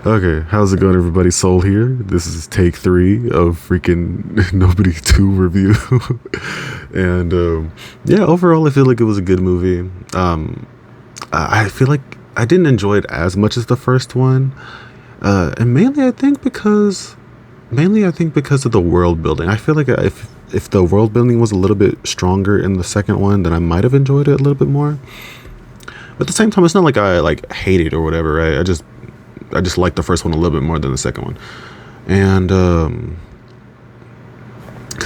Okay, how's it going, everybody? Soul here. This is take three of freaking Nobody 2 review. and yeah, overall, I feel like it was a good movie. I feel like I didn't enjoy it as much as the first one. And mainly I think because of the world building. I feel like if the world building was a little bit stronger in the second one, then I might have enjoyed it a little bit more. But at the same time, it's not like I like hate it or whatever, right? I just like the first one a little bit more than the second one. And 'cause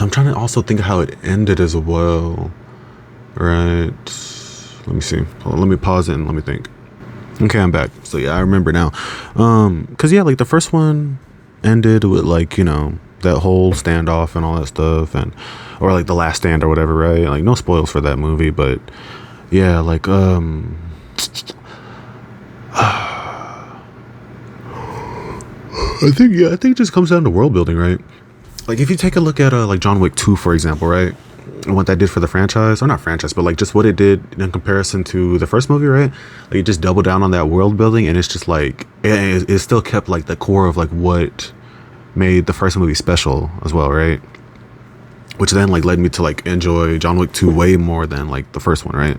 I'm trying to also think of how it ended as well, right? Let me see. Hold on, let me pause it and let me think. Okay, I'm back. So yeah, I remember now. Cause yeah, like the first one ended with like, that whole standoff and all that stuff, and or like the last stand or whatever, right? Like no spoils for that movie, but yeah, like I think it just comes down to world building, right? Like if you take a look at like John Wick 2, for example, right? And what that did for the franchise, or not franchise, but like just what it did in comparison to the first movie, right? Like it just doubled down on that world building, and it's just like it still kept like the core of like what made the first movie special as well, right? Which then like led me to like enjoy John Wick 2 way more than like the first one, right?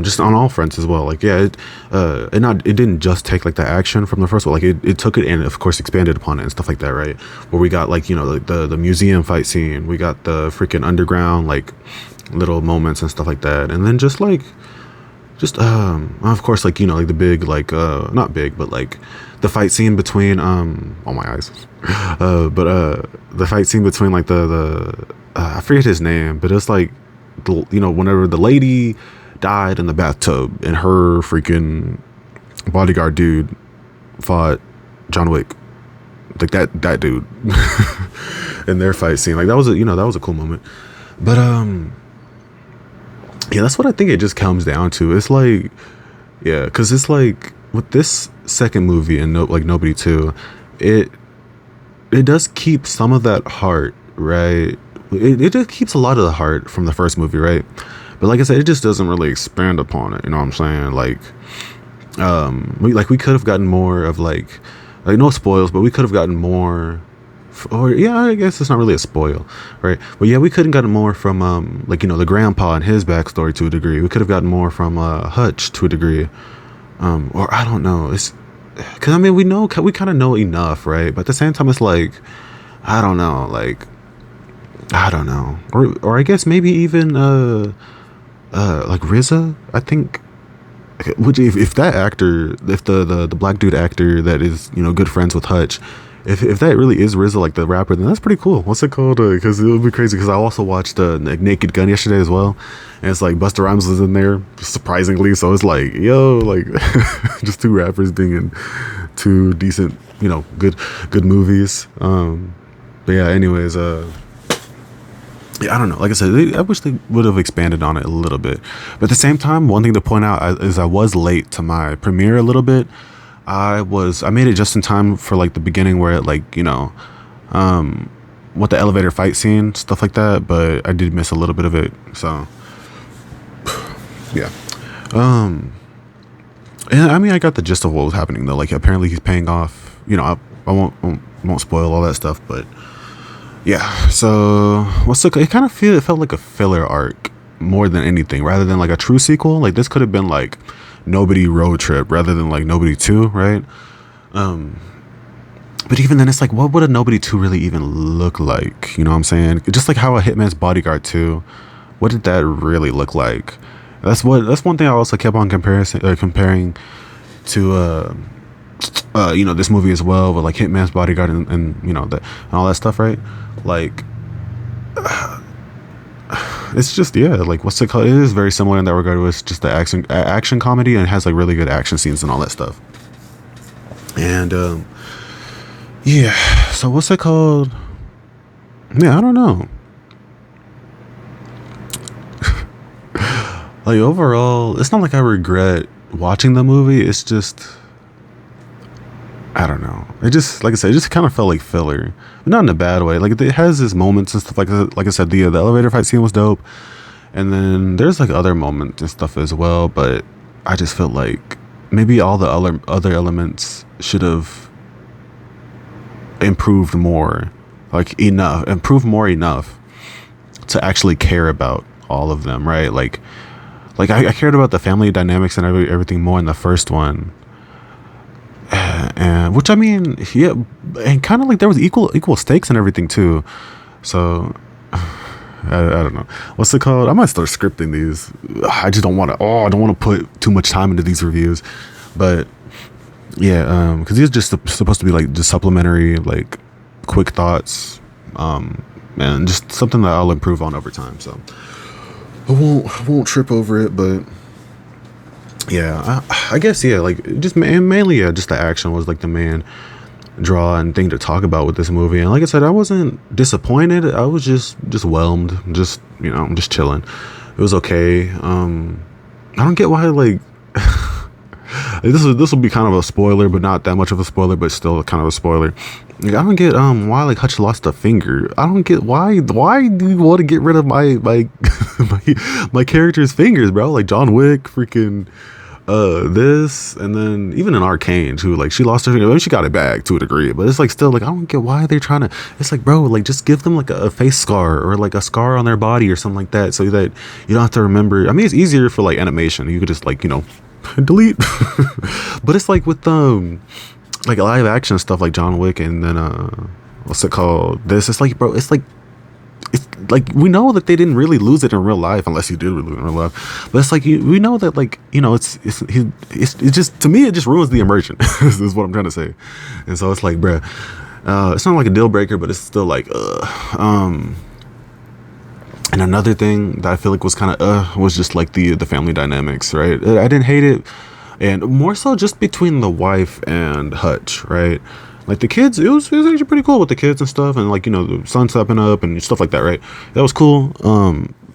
Just on all fronts as well. Like yeah, it didn't just take like the action from the first one. Like it took it and of course expanded upon it and stuff like that, right? Where we got like like the museum fight scene, we got the freaking underground like little moments and stuff like that, and then just of course like like the big like not big but like the fight scene between oh my eyes but the fight scene between like the I forget his name, but it's like whenever the lady died in the bathtub and her freaking bodyguard dude fought John Wick, like that dude in their fight scene, like that was a cool moment. But yeah, that's what I think it just comes down to. It's like, yeah, because it's like with this second movie and like Nobody 2, it does keep some of that heart, right? It just keeps a lot of the heart from the first movie, right? But like I said, it just doesn't really expand upon it. You know what I'm saying? Like, we could have gotten more of like no spoils, but we could have gotten more. Or yeah, I guess it's not really a spoil, right? But yeah, we couldn't gotten more from the grandpa and his backstory to a degree. We could have gotten more from Hutch to a degree, or I don't know. It's because I mean we kind of know enough, right? But at the same time, it's like I don't know, or I guess maybe even like RZA, I think. Would you, if that actor, if the black dude actor that is good friends with Hutch, if that really is RZA, like the rapper, then that's pretty cool. What's it called? Because it would be crazy. Because I also watched Naked Gun yesterday as well, and it's like Busta Rhymes was in there surprisingly. So it's like like just two rappers being in two decent, good movies. But yeah, anyways, yeah, I don't know. Like I said, I wish they would have expanded on it a little bit. But at the same time, one thing to point out is I was late to my premiere a little bit. I made it just in time for like the beginning where it with the elevator fight scene, stuff like that. But I did miss a little bit of it. So yeah. And I mean, I got the gist of what was happening though. Like apparently he's paying off. I won't spoil all that stuff, but. Yeah, so it kind of felt like a filler arc more than anything, rather than like a true sequel. Like this could have been like Nobody Road Trip rather than like Nobody 2, right? But even then, it's like, what would a Nobody 2 really even look like? You know what I'm saying? Just like how a Hitman's Bodyguard 2, what did that really look like? That's one thing I also kept on comparing to this movie as well, with like Hitman's Bodyguard and and all that stuff, right? Like it's just like what's it called? It is very similar in that regard. It's just the action comedy, and it has like really good action scenes and all that stuff. And yeah, so what's it called? Yeah, I don't know. Like overall, it's not like I regret watching the movie. It's just I don't know. It just, like I said, it just kind of felt like filler, but not in a bad way. Like it has its moments and stuff. Like I said, the elevator fight scene was dope, and then there's like other moments and stuff as well. But I just felt like maybe all the other elements should have improved more, like enough, improved more enough to actually care about all of them, right? Like I cared about the family dynamics and everything more in the first one, and which I mean, yeah, and kind of like there was equal stakes and everything too. So I don't know what's it called. I might start scripting these. I just don't want to. Oh, I don't want to put too much time into these reviews, but yeah, because these are just supposed to be like just supplementary, like quick thoughts, and just something that I'll improve on over time. So I won't trip over it, but yeah, I guess yeah, like just mainly yeah, just the action was like the main draw and thing to talk about with this movie. And like I said, I wasn't disappointed. I was just whelmed, just just chilling. It was okay. I don't get why like this will be kind of a spoiler, but not that much of a spoiler, but still kind of a spoiler. Like, I don't get why like Hutch lost a finger. I don't get why do you want to get rid of my my character's fingers, bro? Like John Wick, freaking this, and then even in Arcane too, like she lost her finger. I mean, she got it back to a degree, but it's like still like I don't get why they're trying to. It's like, bro, like just give them like a face scar or like a scar on their body or something like that, so that you don't have to remember. I mean, it's easier for like animation. You could just like delete. But it's like with like live action stuff like John Wick, and then what's it called, this, it's like, bro, it's like we know that they didn't really lose it in real life, unless you did really lose it in real life, but it's like we know that, like, it's just, to me, it just ruins the immersion. Is what I'm trying to say. And so it's like, bruh, it's not like a deal breaker, but it's still like and another thing that I feel like was kind of was just like the family dynamics, right? I didn't hate it, and more so just between the wife and Hutch, right? Like the kids, it was actually pretty cool with the kids and stuff, and like the son stepping up and stuff like that, right? That was cool.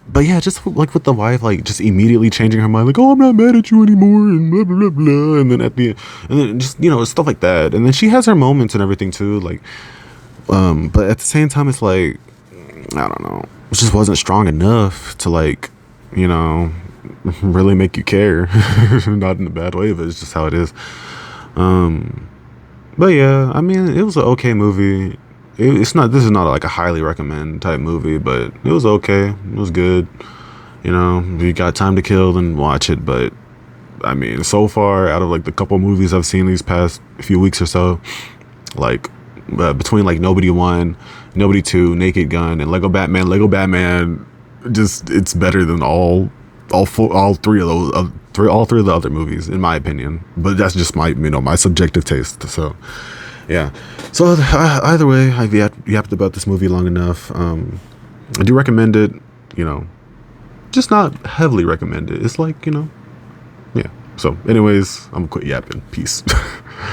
But yeah, just like with the wife, like just immediately changing her mind, like, oh, I'm not mad at you anymore, and blah blah blah blah, and then and then just stuff like that, and then she has her moments and everything too, like, but at the same time, it's like, I don't know, it just wasn't strong enough to like, really make you care. Not in a bad way, but it's just how it is. But yeah, I mean, it was an okay movie. It's not. This is not like a highly recommend type movie, but it was okay. It was good. If you got time to kill, then watch it. But I mean, so far, out of like the couple movies I've seen these past few weeks or so, like between like Nobody 1, Nobody 2, Naked Gun, and Lego Batman, just it's better than all three of those, all three of the other movies, in my opinion. But that's just my my subjective taste. So yeah. So either way, I've yapped about this movie long enough. I do recommend it. Just not heavily recommend it. It's like yeah. So anyways, I'm gonna quit yapping. Peace.